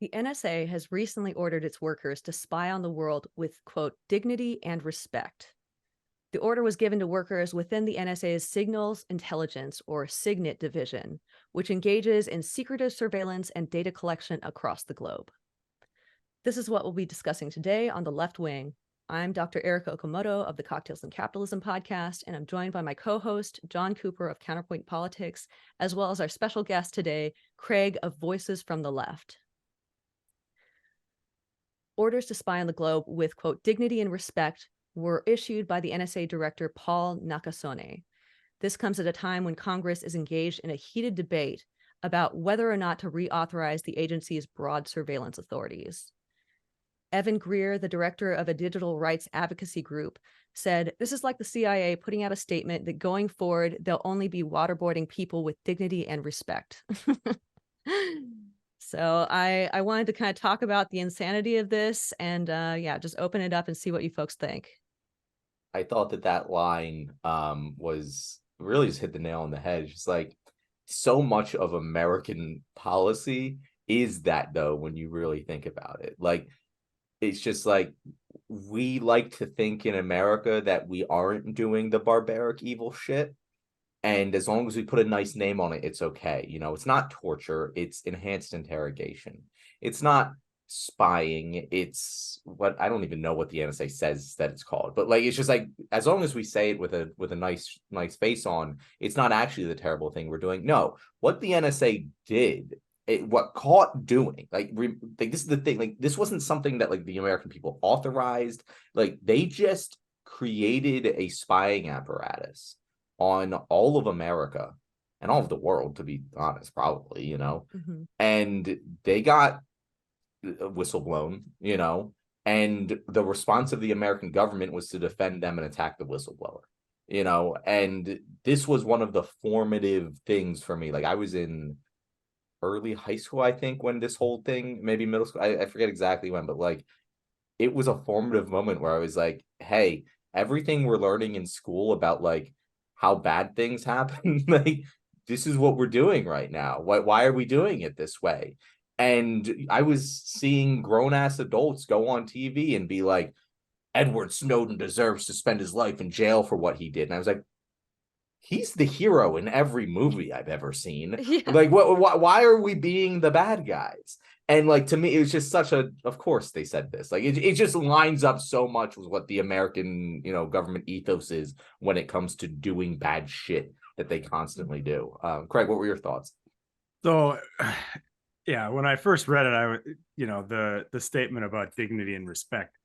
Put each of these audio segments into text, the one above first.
The NSA has recently ordered its workers to spy on the world with, quote, dignity and respect. The order was given to workers within the NSA's Signals Intelligence, or SIGINT division, which engages in secretive surveillance and data collection across the globe. This is what we'll be discussing today on The Left Wing. I'm Dr. Erica Okamoto of the Cocktails and Capitalism podcast, and I'm joined by my co-host, John Cooper of Counterpoint Politics, as well as our special guest today, Craig of Voices from the Left. Orders to spy on the globe with, quote, dignity and respect were issued by the NSA Director Paul Nakasone. This comes at a time when Congress is engaged in a heated debate about whether or not to reauthorize the agency's broad surveillance authorities. Evan Greer, the director of a digital rights advocacy group, said, "This is like the CIA putting out a statement that going forward, they'll only be waterboarding people with dignity and respect." So I wanted to kind of talk about the insanity of this and just open it up and see what you folks think. I thought that line was really just hit the nail on the head. Just like so much of American policy is that, though, when you really think about it. Like, it's just like we like to think in America that we aren't doing the barbaric evil shit. And as long as we put a nice name on it, it's okay. You know, it's not torture, it's enhanced interrogation. It's not spying, it's what I don't even know what the NSA says that it's called. But like it's just like as long as we say it with a nice face on, it's not actually the terrible thing we're doing. No, what the NSA did, what caught doing, like this is the thing, like this wasn't something that like the American people authorized. Like they just created a spying apparatus on all of America and all of the world, to be honest, probably, you know, and they got whistleblown, you know, and the response of the American government was to defend them and attack the whistleblower, you know, and this was one of the formative things for me. Like I was in early high school, I think, when this whole thing, maybe middle school, I forget exactly when, but like it was a formative moment where I was like, hey, everything we're learning in school about like how bad things happen, like this is what we're doing right now. Why are we doing it this way? And I was seeing grown-ass adults go on TV and be like, Edward Snowden deserves to spend his life in jail for what he did. And I was like, he's the hero in every movie I've ever seen. Yeah. Like, why are we being the bad guys? And like, to me, it was just such a, of course they said this, like, it just lines up so much with what the American, you know, government ethos is when it comes to doing bad shit that they constantly do. Craig, what were your thoughts? So, yeah, when I first read it, the statement about dignity and respect,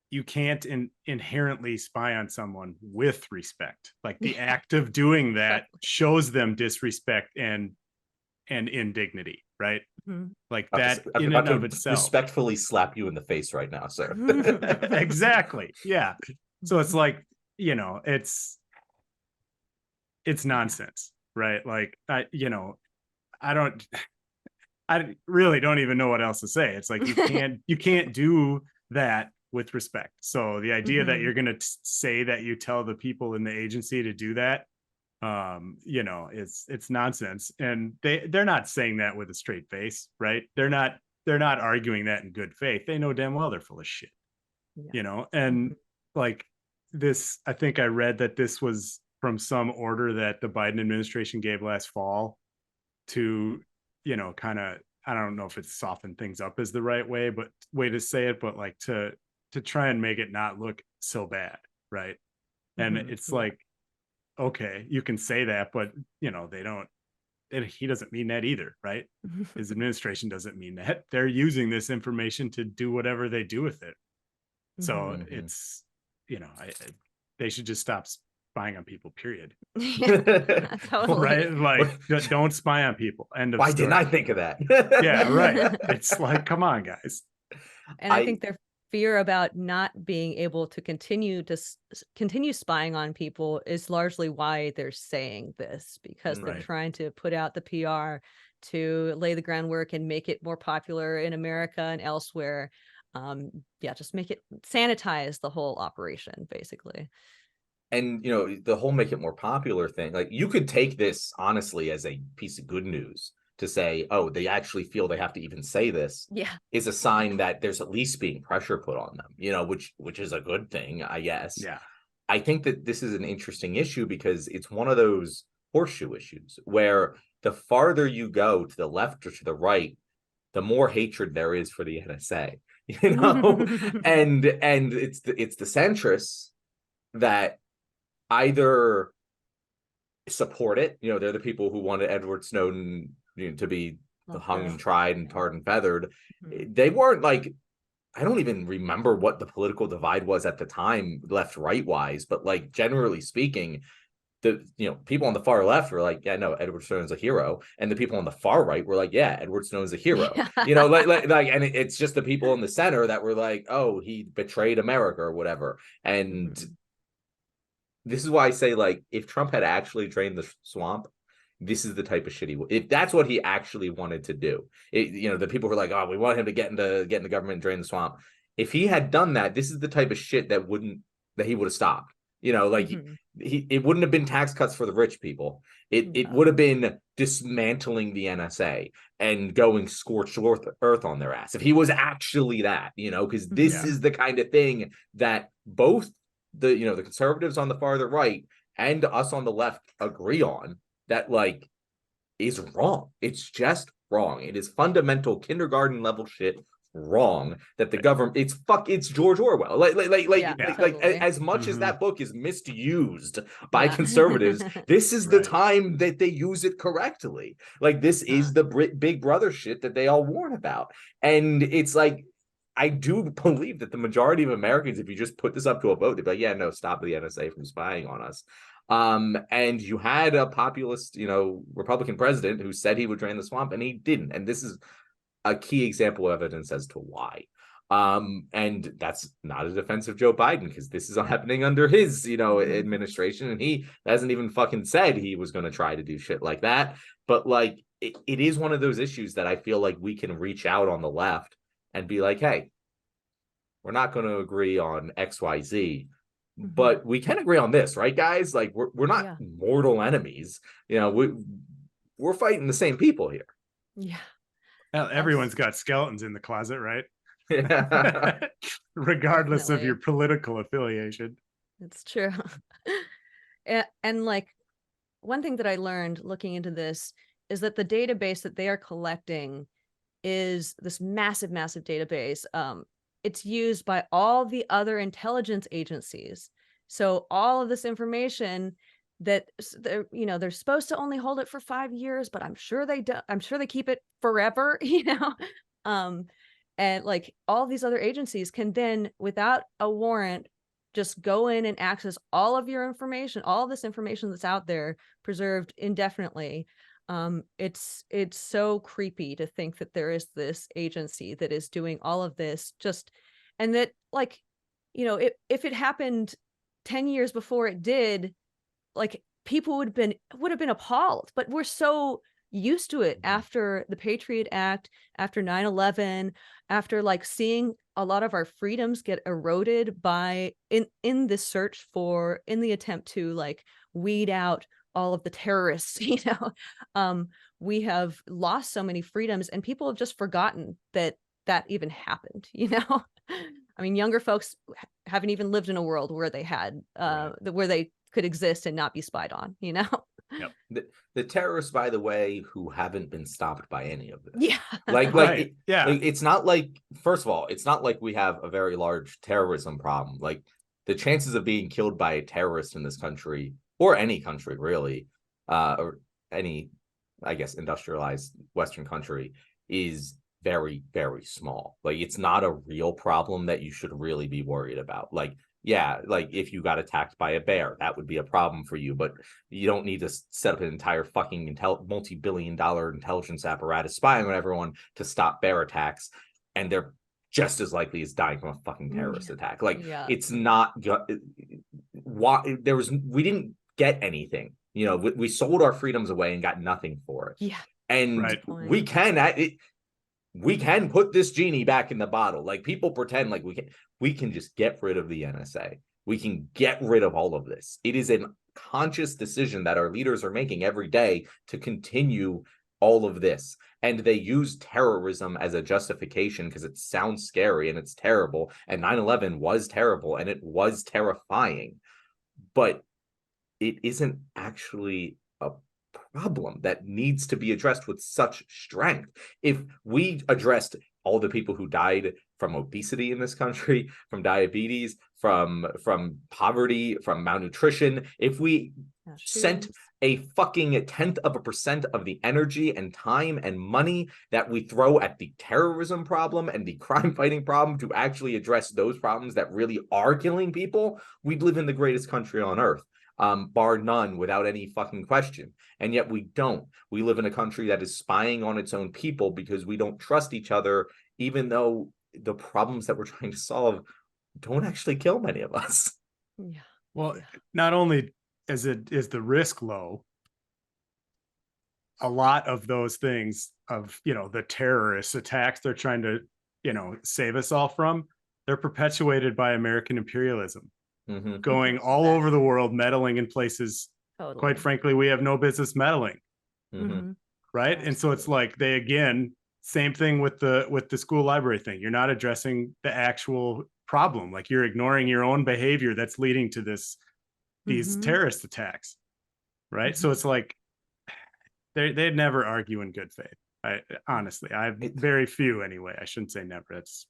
you can't inherently spy on someone with respect. Like the act of doing that shows them disrespect and indignity, right? Like that in and of itself. Respectfully slap you in the face right now, sir. Exactly. Yeah. So it's like, you know, it's nonsense, right? Like I really don't even know what else to say. It's like you can't do that with respect. So the idea that you're going to say that you tell the people in the agency to do that, it's nonsense. And they're not saying that with a straight face, right? They're not arguing that in good faith. They know damn well they're full of shit, you know? And like this, I think I read that this was from some order that the Biden administration gave last fall to, you know, kind of, I don't know if it's soften things up is the right way to say it, but like to try and make it not look so bad, right? And it's like, okay, you can say that, but you know, he doesn't mean that either, right? His administration doesn't mean that. They're using this information to do whatever they do with it. So it's, you know, they should just stop spying on people, period. Yeah, totally. Right? Like, don't spy on people. End of Why story. didn't I think of that? Yeah, right. It's like, come on, guys. And I think their fear about not being able to continue spying on people is largely why they're saying this, because they're trying to put out the PR to lay the groundwork and make it more popular in America and elsewhere. Just make it sanitize the whole operation, basically. And, you know, the whole make it more popular thing, like you could take this honestly as a piece of good news to say, oh, they actually feel they have to even say this, Yeah. is a sign that there's at least being pressure put on them, you know, which is a good thing, I guess. Yeah. I think that this is an interesting issue because it's one of those horseshoe issues where the farther you go to the left or to the right, the more hatred there is for the NSA, you know, and it's the centrists that either support it, you know, they're the people who wanted Edward Snowden, you know, to be hung and tried and tarred and feathered. They weren't like, I don't even remember what the political divide was at the time, left right wise, but like generally speaking, the, you know, people on the far left were like, yeah, no, Edward Snowden's a hero, and the people on the far right were like, yeah, Edward Snowden's a hero. You know, and it's just the people in the center that were like, oh, he betrayed America or whatever. And this is why I say, like, if Trump had actually drained the swamp, this is the type of shit he would. If that's what he actually wanted to do, you know, the people were like, oh, we want him to get in the government and drain the swamp. If he had done that, this is the type of shit that he would have stopped. You know, like it wouldn't have been tax cuts for the rich people. It would have been dismantling the NSA and going scorched earth on their ass. If he was actually that, you know, because this is the kind of thing that both the, you know, the conservatives on the farther right and us on the left agree on, that like is wrong. It's just wrong. It is fundamental kindergarten level shit wrong that the government, it's George Orwell. As much as that book is misused by conservatives, this is the time that they use it correctly. Like, this is the big brother shit that they all warn about. And it's like, I do believe that the majority of Americans, if you just put this up to a vote, they'd be like, yeah, no, stop the NSA from spying on us. And you had a populist, you know, Republican president who said he would drain the swamp, and he didn't. And this is a key example of evidence as to why. And that's not a defense of Joe Biden, because this is happening under his, you know, administration, and he hasn't even fucking said he was going to try to do shit like that. But like, it is one of those issues that I feel like we can reach out on the left and be like, hey, we're not going to agree on XYZ, but we can agree on this, right, guys? Like, we're not mortal enemies. You know, we're fighting the same people here. Yeah. Well, everyone's got skeletons in the closet, right? Yeah. Regardless of your political affiliation. It's true. And like, one thing that I learned looking into this is that the database that they are collecting is this massive database. It's used by all the other intelligence agencies. So all of this information that they're, you know, they're supposed to only hold it for 5 years, but I'm sure they do. I'm sure they keep it forever, you know. And like, all these other agencies can then, without a warrant, just go in and access all of your information, all of this information that's out there, preserved indefinitely. It's so creepy to think that there is this agency that is doing all of this, just, and that, like, you know, if it happened 10 years before it did, like, people would have been appalled. But we're so used to it after the Patriot Act, after 9/11, after like seeing a lot of our freedoms get eroded by in this search for, in the attempt to like weed out all of the terrorists, you know. We have lost so many freedoms, and people have just forgotten that even happened, you know. I mean, younger folks haven't even lived in a world where they had where they could exist and not be spied on, you know. Yep. The terrorists, by the way, who haven't been stopped by any of this. Yeah. It's not like, first of all, it's not like we have a very large terrorism problem. Like, the chances of being killed by a terrorist in this country, or any country really, or any, I guess, industrialized Western country, is very, very small. Like, it's not a real problem that you should really be worried about. Like, yeah, like if you got attacked by a bear, that would be a problem for you, but you don't need to set up an entire fucking multi-billion-dollar intelligence apparatus spying on everyone to stop bear attacks, and they're just as likely as dying from a fucking terrorist attack. Like, it's not we didn't get anything, you know. We sold our freedoms away and got nothing for it. Yeah. And we can put this genie back in the bottle. Like, people pretend like we can just get rid of the NSA. We can get rid of all of this. It is a conscious decision that our leaders are making every day to continue all of this, and they use terrorism as a justification because it sounds scary and it's terrible, and 9/11 was terrible and it was terrifying, but it isn't actually a problem that needs to be addressed with such strength. If we addressed all the people who died from obesity in this country, from diabetes, from poverty, from malnutrition, if we sent a fucking 0.1% of the energy and time and money that we throw at the terrorism problem and the crime fighting problem to actually address those problems that really are killing people, we'd live in the greatest country on earth. Bar none, without any fucking question. And yet we don't. We live in a country that is spying on its own people because we don't trust each other, even though the problems that we're trying to solve don't actually kill many of us. Yeah. Well, not only is the risk low, a lot of those things of, the terrorist attacks they're trying to, save us all from, they're perpetuated by American imperialism. Going all over the world, meddling in places, quite frankly, we have no business meddling. Right. And so it's like they, again, same thing with the school library thing. You're not addressing the actual problem. Like, you're ignoring your own behavior that's leading to these terrorist attacks. Right. So it's like they'd never argue in good faith. Honestly, I have very few anyway. I shouldn't say never. That's,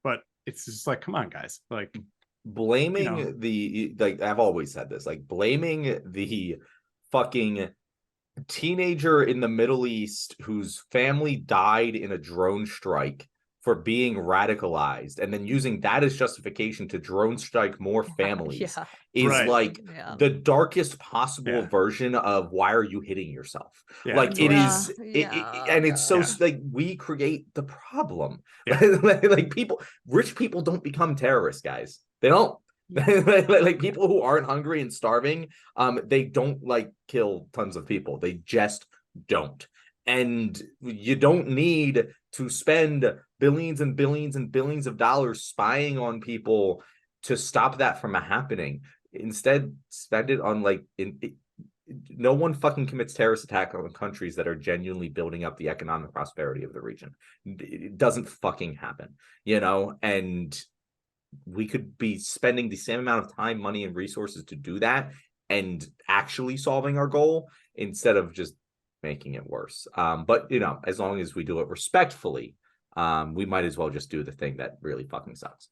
but it's just like, come on, guys. Like, blaming the, like, I've always said this, like, blaming the fucking teenager in the Middle East whose family died in a drone strike for being radicalized, and then using that as justification to drone strike more families is like the darkest possible version of why are you hitting yourself? Like, it is, and it's so like we create the problem. Like, rich people don't become terrorists, guys. They don't. Like, people who aren't hungry and starving, they don't like kill tons of people. They just don't. And you don't need to spend billions and billions and billions of dollars spying on people to stop that from happening. Instead, spend it on no one fucking commits terrorist attack on countries that are genuinely building up the economic prosperity of the region. It doesn't fucking happen, and we could be spending the same amount of time, money, and resources to do that and actually solving our goal instead of just making it worse. But as long as we do it respectfully, we might as well just do the thing that really fucking sucks.